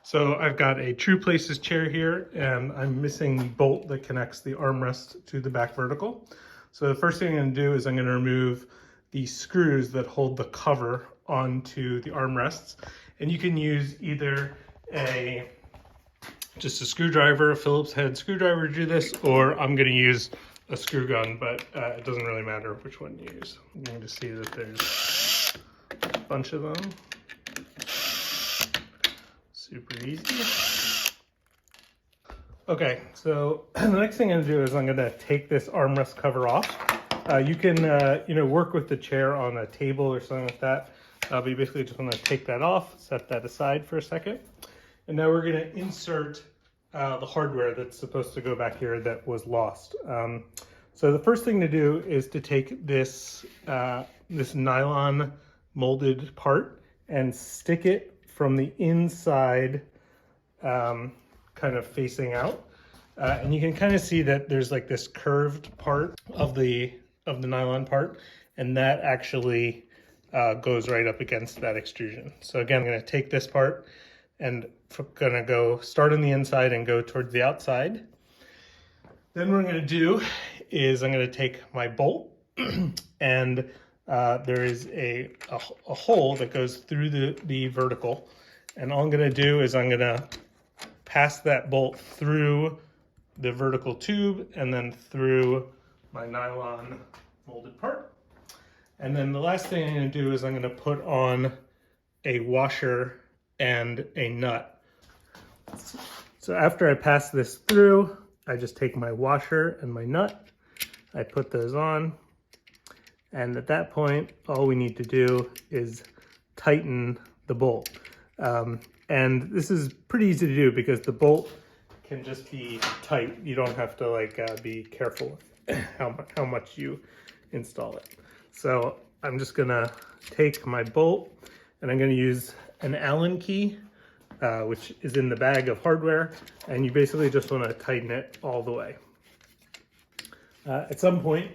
So I've got a True Places chair here, and I'm missing the bolt that connects the armrest to the back vertical. So the first thing I'm going to do is I'm going to remove the screws that hold the cover onto the armrests. And you can use either just a screwdriver, a Phillips head screwdriver to do this, or I'm going to use a screw gun, but it doesn't really matter which one you use. You're going to see that there's a bunch of them. Super easy. Okay, so the next thing I'm gonna do is I'm gonna take this armrest cover off. You can, work with the chair on a table or something like that. But you basically just wanna take that off, set that aside for a second. And now we're gonna insert the hardware that's supposed to go back here that was lost. So the first thing to do is to take this, this nylon molded part and stick it from the inside, kind of facing out. And you can kind of see that there's like this curved part of the nylon part, and that actually goes right up against that extrusion. So again, I'm going to take this part and going to go start on the inside and go towards the outside. Then what I'm going to do is I'm going to take my bolt and there is a hole that goes through the vertical, and all I'm going to do is I'm going to pass that bolt through the vertical tube and then through my nylon molded part. And then the last thing I'm going to do is I'm going to put on a washer and a nut. So after I pass this through, I just take my washer and my nut, I put those on. And at that point, all we need to do is tighten the bolt. And this is pretty easy to do because the bolt can just be tight. You don't have to be careful how much you install it. So I'm just gonna take my bolt and I'm gonna use an Allen key, which is in the bag of hardware. And you basically just wanna tighten it all the way. At some point,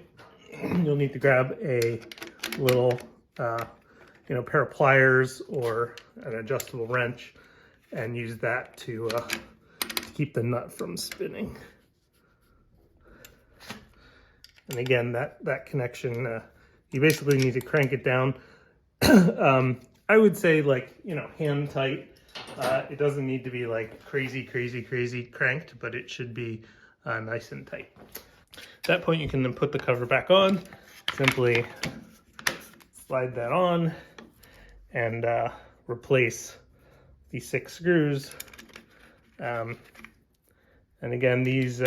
you'll need to grab a little, pair of pliers or an adjustable wrench and use that to keep the nut from spinning. And again, that connection, you basically need to crank it down. I would say hand tight. It doesn't need to be like crazy cranked, but it should be nice and tight. At that point, you can then put the cover back on, simply slide that on and replace the 6 screws. And again, these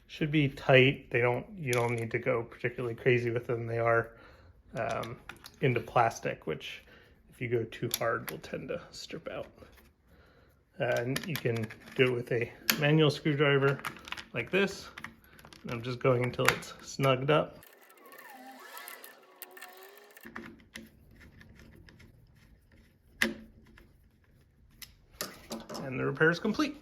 should be tight. You don't need to go particularly crazy with them. They are into plastic, which if you go too hard will tend to strip out. And you can do it with a manual screwdriver like this. I'm just going until it's snugged up. And the repair is complete.